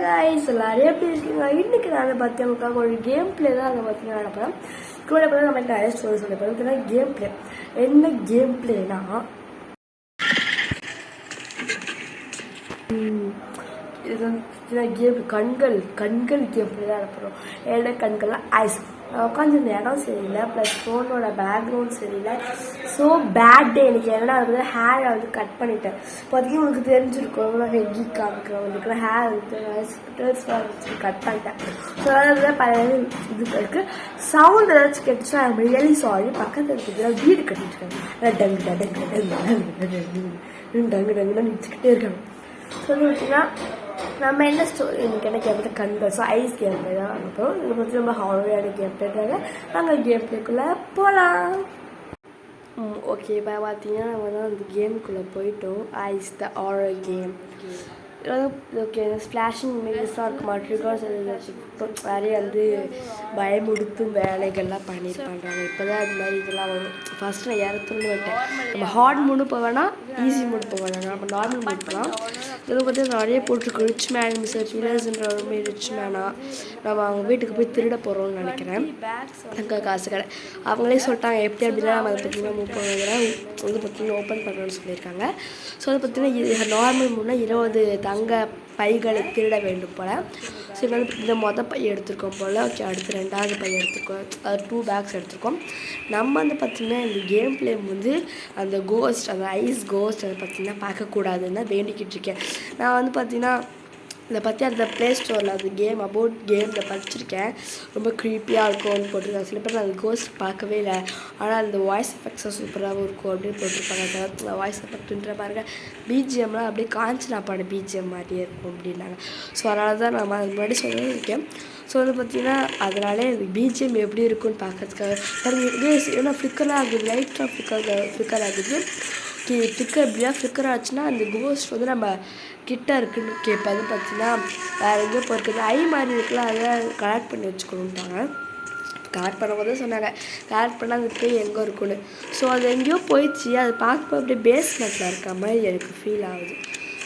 guys, எல்லாரும் எப்படி இருக்கீங்க? இன்னைக்கு நான் பார்த்தீங்கன்னா ஒரு கேம் பிளே தான் அங்கே பார்த்தீங்கன்னா நடப்பேன். கூட போய் நம்ம நிறைய ஸ்டோரி சொல்ல போகிறோம். கேம் பிளே என்ன கேம் பிளேனா இது கேம் கண்கள் கேம் பிளே தான் நடப்புறோம். என்னோட கண்கள்லாம் ஐஸ் உட்காந்துருந்த இடம் சரியில்லை, ப்ளஸ் ஃபோனோட பேக்ரவுண்ட் சரியில்லை. ஸோ பேட் டே எனக்கு. ஏன்னா அது வந்து ஹேரை வந்து கட் பண்ணிட்டேன். பார்த்தீங்கன்னா உங்களுக்கு தெரிஞ்சிருக்கும், ஹெக்கி காமிக்கிறவங்களுக்கு ஹேர் வந்து கட் பண்ணிட்டேன். ஸோ அதாவது பழைய இது இருக்குது. சவுண்ட் ஏதாச்சும் கேட்டுச்சுன்னா ஐ எம் ரியலி சாரி. பக்கத்தில் இருக்கிறதுல வீடு கட்டிட்டுருக்காங்க, டங்கு டங்கு டங்கு டங்குன்னு நினச்சிக்கிட்டே இருக்காங்க. சொல்லி பார்த்தீங்கன்னா நம்ம என்ன ஸ்டோரி எனக்கு என்ன கேட்பது கண்கள். ஸோ ஐஸ் கேம் பிளே தான் அனுப்புகிறோம். இதை பற்றி ரொம்ப ஹாரரான கேம் பிளேட்டாங்க. நாங்கள் கேம் பிளேக்குள்ளே போகலாம். ஓகே, இப்போ பார்த்தீங்கன்னா நம்ம தான் அந்த கேமுக்குள்ளே போயிட்டோம். Is the horror game. Okay, splashing இமேஜஸ்லாம் இருக்குமா, ட்ரிகர்ஸ் நிறைய வந்து பயமுடுத்தும் வேலைகள்லாம் பண்ணியிருப்பாங்க. இப்போ தான் அது மாதிரி இதெல்லாம் வரும். ஃபஸ்ட்டு நான் இறத்துன்னு விட்டேன். நம்ம ஹார்ட் மூடு போவேன்னா ஈஸி மூடு போவேன், நம்ம நார்மல் மூட் போகலாம். இதில் பார்த்தீங்கன்னா நிறைய போட்டிருக்கு. ரிச் மேன் மிஸ்டர் வில்லேஜ்ன்ற ஒரு ரிச் மேனா நம்ம அவங்க வீட்டுக்கு போய் திருட போகிறோம்னு நினைக்கிறேன். அங்கே காசு கடை அவங்களே சொல்லிட்டாங்க எப்படி அப்படின்னா நம்ம அதை பார்த்தீங்கன்னா 30 வந்து பார்த்தீங்கன்னா ஓப்பன் பண்ணணும்னு சொல்லியிருக்காங்க. ஸோ அதை பார்த்தீங்கன்னா நார்மல் மூணுனா 20 தங்க பைகளை திருட வேண்டும் போல். ஸோ இங்கே வந்து இந்த பை எடுத்துருக்கோம் போல். ஓகே, அடுத்து 2வது பை எடுத்துருக்கோம். அது 2 பேக்ஸ் எடுத்துருக்கோம். நம்ம வந்து பார்த்திங்கன்னா இந்த கேம் பிளே வந்து அந்த கோஸ்ட், அந்த ஐஸ் கோஸ்ட் அதை பார்த்திங்கன்னா பார்க்கக்கூடாதுன்னு வேண்டிக்கிட்டு இருக்கேன். நான் வந்து பார்த்திங்கன்னா இதை பற்றி அந்த ப்ளே ஸ்டோரில் அந்த கேம் அபவுட் கேமில் படிச்சிருக்கேன். ரொம்ப க்ரீப்பியாக இருக்கும்னு போட்டிருக்காங்க. சில பேர் அந்த கோஸ்ட் பார்க்கவே இல்லை, ஆனால் அந்த வாய்ஸ் எஃபெக்ட்ஸாக சூப்பராகவும் இருக்கும் அப்படின்னு போட்டிருப்பாங்க. அந்த வாய்ஸ் எஃபெக்ட்ன்ற பாருங்க, பிஜிஎம்லாம் அப்படியே காஞ்சனா பாட பிஜிஎம் மாதிரியே இருக்கும் அப்படின்னாங்க. ஸோ அதனால தான் நம்ம அது முன்னாடி சொல்லியிருக்கேன். ஸோ வந்து பார்த்திங்கன்னா அதனாலே அந்த பிஜிஎம் எப்படி இருக்குன்னு பார்க்கறதுக்காக பாருங்கள். ஏன்னா ஃப்ளிக்கராக ஆகுது, லைட்டாக ஃப்ளிக்கர் ஆகுது. ஃப்ளிக்கர் எப்படியா ஃப்ளிக்கர் ஆச்சுன்னா அந்த கோஸ்ட் வந்து நம்ம கிட்ட இருக்குன்னு கேட்பாது. பார்த்தீங்கன்னா வேறு எங்கேயோ போயிருக்குது ஐ மாதிரி இருக்குல்ல, அதை கலெக்ட் பண்ணி வச்சுக்கணுன்ட்டாங்க. கலெக்ட் பண்ணும்போது சொன்னாங்க கலெக்ட் பண்ணால் அது போய் எங்கே இருக்குன்னு. ஸோ அது எங்கேயோ போயிடுச்சு. அது பார்க்கும்போது அப்படியே பேஸ்மெண்ட்டில் இருக்க மாதிரி எனக்கு ஃபீல் ஆகுது.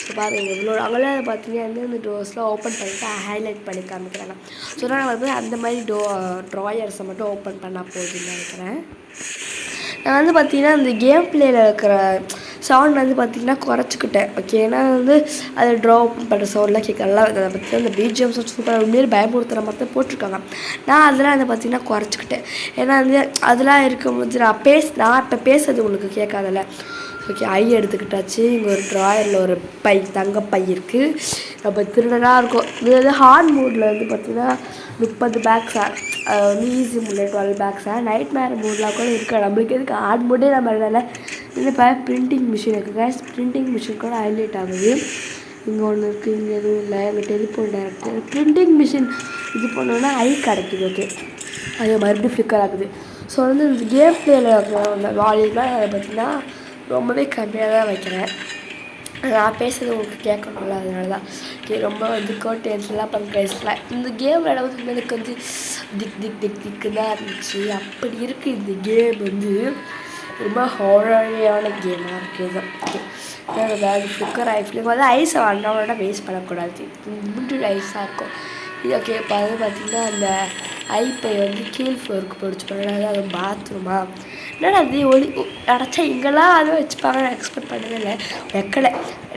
ஸோ பாருங்கள் எவ்வளோ அங்கெல்லாம் அதை பார்த்தீங்கன்னா அந்த டோர்ஸ்லாம் ஓப்பன் பண்ணிவிட்டு ஹைலைட் பண்ணி காமிக்கிறாங்க. ஸோ நான் வந்து அந்த மாதிரி ட்ராயர்ஸை மட்டும் ஓப்பன் பண்ணால் போதுன்னு நினைக்கிறேன். நான் வந்து பார்த்திங்கன்னா இந்த கேம் பிளேயில் இருக்கிற சவுண்ட் வந்து பார்த்திங்கன்னா குறைச்சிக்கிட்டேன். ஓகே, ஏன்னா வந்து அதை ட்ரா பண்ணுற சவுண்ட்லாம் கேட்கலாம். அதை பற்றி அந்த பிஜிஎம்ஸ் சூப்பராக உண்மையிலே பயமுறுத்துகிற மாதிரி தான் போட்டிருக்காங்க. நான் அதெல்லாம் வந்து பார்த்திங்கன்னா குறைச்சிக்கிட்டேன். ஏன்னா வந்து அதெல்லாம் இருக்கும்போது நான் இப்போ பேசுறது உங்களுக்கு கேட்காதல்ல. ஓகே, ஐ எடுத்துக்கிட்டாச்சு. இங்கே ஒரு ட்ராயரில் ஒரு தங்கப்பை இருக்குது. அப்போ திருடனாக இருக்கும். இது வந்து ஹார்ட் மூடில் வந்து பார்த்திங்கன்னா 30 பேக்ஸா, வந்து ஈஸி மூடில் 12 பேக்ஸா, நைட் மேர் மூடெலாம் கூட இருக்குது. நம்மளுக்கு எதுக்கு ஹார்ட் மூடே நம்ம இல்லை. இப்போ பிரிண்டிங் மிஷின் இருக்குது. பிரிண்டிங் மிஷின் கூட ஹைலைட் ஆகுது. இங்கே ஒன்று இருக்குது, இங்கே எதுவும் இல்லை. இங்கே டெலிஃபோன் டேரக்டர் பிரிண்டிங் மிஷின் இது பண்ணோன்னா ஐ கிடைக்குது. ஓகே, அது மறுபடியும் ஃப்ளிக்கர் ஆகுது. ஸோ வந்து இந்த கேம் பிளேயில் இருக்கிற வால்யூம்லாம் அதை பார்த்திங்கன்னா ரொம்பவே கம்மியாக தான் வைக்கிறேன். நான் பேசுகிறது உங்களுக்கு கேட்கணும்ல, அதனால தான். ஓகே, ரொம்ப வந்து கோட்டெல்லாம் பண்ணுறேன். இந்த கேம் விளையாடும்போது எனக்கு வந்து திக்கு தான் இருந்துச்சு. அப்படி இருக்குது இந்த கேம் வந்து ரொம்ப ஹாரரான கேமாக இருக்குது. அதாவது ஃப்ளிக்கர் வந்து ஐஸை அண்ணாவோட வேஸ்ட் பண்ணக்கூடாது. லிமிட்டட் ஐஸாக இருக்கும் இது. ஓகே, இப்போ அது பார்த்திங்கன்னா அந்த ஐப்பை வந்து கீழ் ஃப்ளோருக்கு போயிடுச்சு பண்ணால் அது பாத்ரூமா என்னடா அது அடைச்சா இங்கெல்லாம் அதை வச்சுப்பாங்க. நான் எக்ஸ்பெக்ட் பண்ணவே இல்லை, வைக்கலை.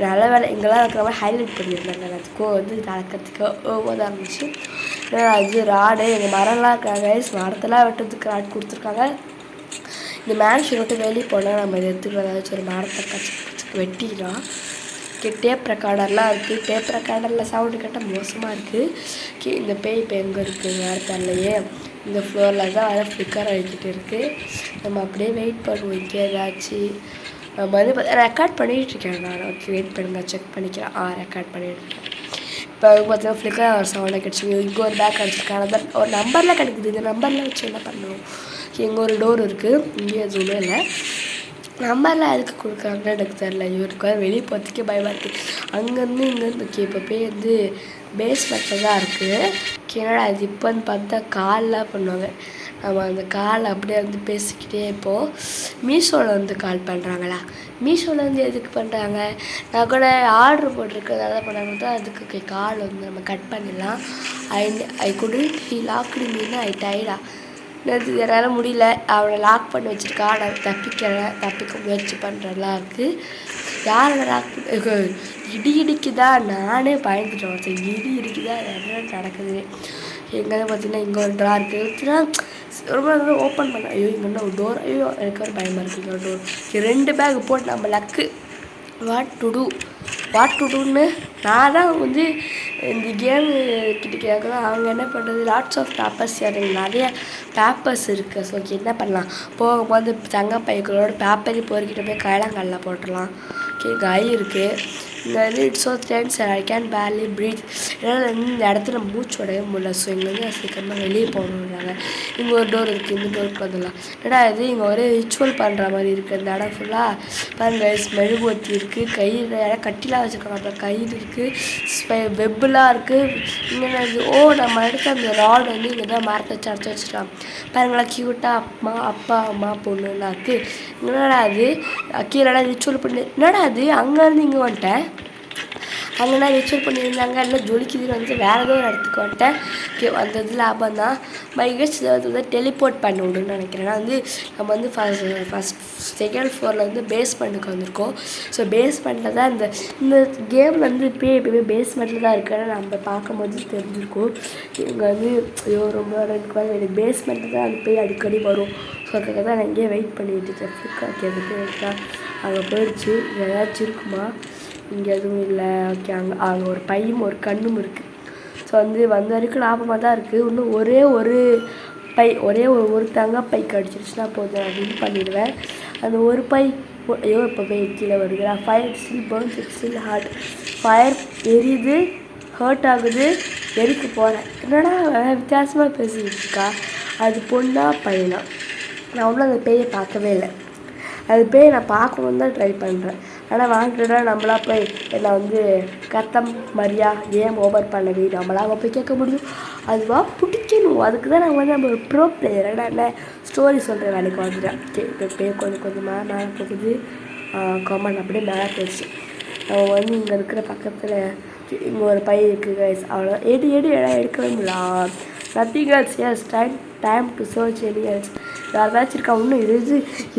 நல்ல வேலை இங்கெல்லாம் இருக்கிற மாதிரி ஹைலைட் பண்ணியிருந்தாங்க. அதுக்கோ வந்து நடக்கிறதுக்கு ஓவதாக இருந்துச்சு. அது ராடு எங்கள் மரம்லாம் இருக்காங்க, மரத்தெல்லாம் வெட்டுறதுக்கு ராட் கொடுத்துருக்காங்க. இந்த மேன்ஷன் விட்டு வெளியே போனால் நம்ம இதை எடுத்துக்கிட்டு ஏதாச்சும் ஒரு மரத்தை கச்சு வெட்டிடலாம். டேப் ரெக்கார்டர்லாம் இருக்குது. டேப் ரெக்கார்டரில் சவுண்டு கேட்டால் மோசமாக இருக்குது. இந்த பேய் இப்போ எங்கே இருக்குது வேறு தெரியலையே. இந்த ஃப்ளோரில் தான் அதை ஃப்ளிக்கர் ஆகிக்கிட்டு இருக்குது. நம்ம அப்படியே வெயிட் பண்ணுவோம். இங்கே ஏதாச்சும் நம்ம வந்து ரெக்கார்ட் பண்ணிகிட்ருக்கேன் நான். ஓகே, வெயிட் பண்ணுங்க, செக் பண்ணிக்கிறேன். ரெக்கார்ட் பண்ணிகிட்ருக்கேன். இப்போ பார்த்தீங்கன்னா ஃப்ளிக்கர் சவுண்டாக கிடச்சிங்க. இங்கே ஒரு பேக் கிடச்சிருக்கேன். அதான் ஒரு நம்பரில் கிடைக்குது. இந்த நம்பரில் வச்சு என்ன பண்ணணும். இங்கே ஒரு டோர் இருக்குது, இங்கே எதுவுமே இல்லை. நம்பரில் அதுக்கு கொடுக்குறாங்கன்னு எனக்கு தெரில. இவருக்கு வெளியே போகிறதுக்கே பயமாக இருக்குது. அங்கேருந்து இங்கேருந்து இப்போ போய் வந்து பேஸ்மெண்ட்டில் தான் இருக்குது. என்னடா அது இப்போன்னு பார்த்தா கால்லாம் பண்ணுவாங்க. நம்ம அந்த கால் அப்படியே வந்து பேசிக்கிட்டே இப்போது மீஷோவில் வந்து கால் பண்ணுறாங்களா, மீஷோவில் வந்து எதுக்கு பண்ணுறாங்க, நான் கூட ஆர்டர் போட்டிருக்கிறதால பண்ணாங்க அதுக்கு கால் வந்து நம்ம கட் பண்ணிடலாம். ஐ குடன்ட் ஹி லாக்டு மீன் ஐ டைடா என்னால் முடியல, அவனை லாக் பண்ணி வச்சுருக்கா, நான் தப்பிக்க முயற்சி பண்ணுறலாம் இருக்குது. யாரோட லாக் இடி இடிக்குதா, நானே பயந்துட்டோம். சரி இடி இடிக்குதா என்ன நடக்குது. எங்கேயாவது பார்த்தீங்கன்னா இங்கே ஒரு ட்ரா இருக்குது, ரொம்ப நேரம் ஓப்பன் பண்ண ஐயோ இங்கே ஒரு டோர், ஐயோ எனக்கு ஒரு பயமாக இருக்குது. இங்கே ஒரு டோர் 2 பேக் போட்டு நம்ம லக்கு வாட் டு டூன்னு நான் தான் வந்து இந்த கேமு கிட்ட கேட்கலாம். அவங்க என்ன பண்ணுறது, லாட்ஸ் ஆஃப் பேப்பர்ஸ் எனக்கு நிறைய பேப்பர்ஸ் இருக்குது. ஸோ என்ன பண்ணலாம், போகும்போது தங்க பைக்களோட பேப்பரையும் பொறுக்கிட்ட போய் கைலாங்கல்ல போட்டுடலாம். ஓகே கை இருக்குது இங்கே வந்து it's so tense I can barely breathe. என்னால் இந்த இடத்துல மூச்சு உடைய முடியல. ஸோ இங்கே வந்து சீக்கிரமாக வெளியே போகணுன்றாங்க. இங்கே ஒரு டோர் இருக்குது, இந்த டோருக்கு வந்துடலாம். என்னடா இது இங்கே ஒரே ரிச்சுவல் பண்ணுற மாதிரி இருக்குது. இந்த இடம் ஃபுல்லாக பாருங்க, மெழுகுவத்தி இருக்குது, கயிறு இடம் கட்டிலாம் வச்சுருக்காங்க, அப்புறம் கயிறு இருக்குது, வெப்பெலாம் இருக்குது. இங்கே நம்ம எடுத்து அந்த ராட் வந்து இங்கே தான் மரத்தை வச்சு அடைச்சி வச்சுக்கலாம். பாருங்களா க்யூட்டாக அப்பா அம்மா பொண்ணுலாம் இருக்குது. என்னடா அது கீழே ரிச்சுவல் பண்ணி, என்னடா அது அங்கேருந்து இங்கே வந்துட்டேன், அங்கேனா ரிச்சுவல் பண்ணியிருந்தாங்க எல்லாம் ஜொலிக்குதுன்னு வந்து வேறு ஏதோ ஒரு இடத்துக்கு வந்துட்டேன். ஓகே வந்தது லாபம் தான். மைகஸ் வந்து டெலிபோர்ட் பண்ணி விடுன்னு நினைக்கிறேன். வந்து நம்ம வந்து ஃபஸ்ட் செகண்ட் ஃப்ளோரில் வந்து பேஸ்மெண்ட்டுக்கு வந்திருக்கோம். ஸோ பேஸ்மெண்ட்டில் தான் இந்த கேம் வந்து எப்பயுமே பேஸ்மெண்ட்டில் தான் இருக்குன்னு நம்ம பார்க்கும்போது தெரிஞ்சிருக்கும். இங்கே வந்து ஐயோ ரொம்ப எனக்கு பேஸ்மெண்ட்டில் தான் அது போய் அடிக்கடி வரும். ஸோ அதுக்காக தான் நான் இங்கேயே வெயிட் பண்ணிட்டு இருக்கேன். ஃப்ளிப்கார்ட் அங்கே போயிடுச்சு, ஏதாச்சும் இருக்குமா, இங்கே எதுவும் இல்லை. ஓகே அங்கே ஒரு பையும் ஒரு கண்ணும் இருக்குது. ஸோ வந்து வந்த வரைக்கும் லாபமாக தான் இருக்குது. இன்னும் ஒரே ஒரு தங்க பை கடிச்சிருச்சுன்னா போதும் அப்படின்னு பண்ணிடுவேன். அந்த ஒரு பை ஐயோ இப்போ போய் கீழே வருது. Fire still burns, it's still hard. Fire எரியுது, ஹர்ட் ஆகுது, எரிக்க போகிறேன். என்னடா வித்தியாசமாக பேசிக்கிட்டு இருக்கா. அது பொண்ணா பையனா, நான் ஒன்றும் அந்த பேயை பார்க்கவே இல்லை. அது பேய் நான் பார்க்கணுன்னு தான் ட்ரை பண்ணுறேன். ஆனால் வாங்கிட்டா நம்மளா போய் என்னை வந்து கத்தம் மாதிரியா கேம் ஓவர் பண்ணவே நம்மளாக போய் கேட்க முடியும். அதுவாக பிடிக்கணும். அதுக்கு தான் நான் வந்து நம்ம ஒரு ப்ரோ பிளேயர். என்ன ஸ்டோரி சொல்கிற வேலைக்கு வந்துட்டேன். இந்த பேர் கொஞ்சமாக மேலே போகுது, கமெண்ட் அப்படியே மேலே போயிடுச்சு. நம்ம வந்து இங்கே இருக்கிற பக்கத்தில் இங்கே ஒரு பை இருக்குது கைஸ், அவ்வளோ எடு இடம் எடுக்கவே முடியல. Nothing else, is time to search any else. யாராச்சும் இருக்கா, இன்னும்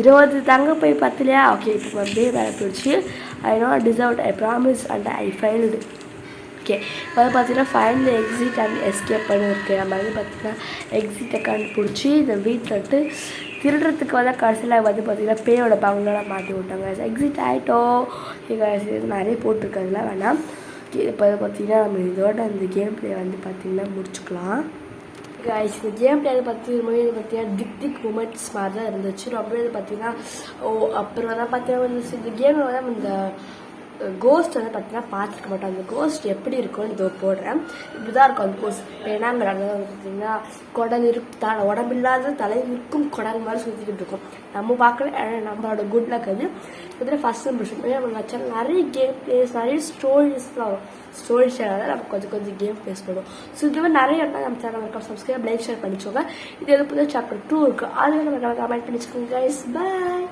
20 தங்க போய் பத்தலையா. ஓகே இப்போ அப்படியே வேலை போயிடுச்சு. I not deserved, I promise and I failed. Okay இப்போ வந்து பார்த்தீங்கன்னா ஃபைனல் எக்ஸிட் அண்ட் எஸ்கேப் பண்ணியிருக்கு. நம்ம வந்து பார்த்தீங்கன்னா எக்ஸிட்டை கண்டுபிடிச்சி இந்த வீட்டில் விட்டு திருடுறதுக்கு வந்து கடைசியில் வந்து பார்த்திங்கன்னா பேயோட பங்களெலாம் மாட்டி விட்டாங்க. எக்ஸிட் ஆகிட்டோம். இது நிறைய போட்டிருக்கிறதுலாம் வேணாம். இப்போ பார்த்திங்கன்னா நம்ம இதோட இந்த கேம் பிளே வந்து பார்த்திங்கன்னா முடிச்சுக்கலாம். கைஸ் இந்த கேம் பிளே பார்த்தீங்கன்னா திக் மூமெண்ட்ஸ் மாதிரி தான் இருந்துச்சு. ரொம்பவே இது பார்த்தீங்கன்னா அப்புறம் தான் பார்த்தீங்கன்னா இந்த கேமில் வந்து இந்த கோஸ்ட் வந்து பார்த்தீங்கன்னா பார்த்துருக்க மாட்டோம். அந்த கோஸ்ட் எப்படி இருக்கும்னு இதோ போடுறேன். இப்படி தான் இருக்கும் அந்த கோஸ்ட். ஏன்னாங்கிறது பார்த்தீங்கன்னா குடல் இருக்கும், உடம்பில்லாத தலை இருக்கும் குடல் மாதிரி சுற்றிக்கிட்டு இருக்கும். நம்ம பார்க்கல, நம்மளோட குட் லக் அது. பார்த்தீங்கன்னா ஃபஸ்ட் இம்ப்ரெஷன் நம்ம சேனல் நிறைய கேம் பிளேஸ், நிறைய ஸ்டோரிஸ்லாம் வரும். ஸ்டோரி சேனல் தான் நம்ம கொஞ்சம் கேம் பிளேஸ் பண்ணுவோம். ஸோ இது மாதிரி நிறைய இடத்துல நம்ம சேனல் இருக்கும். சப்ஸ்கிரைப் லைக் ஷேர் பண்ணிச்சோங்க. இது எது புது சாப்டர் 2 இருக்குது, அது நம்ம கமெண்ட் பண்ணிச்சுக்கோங்க கைஸ். பாய்.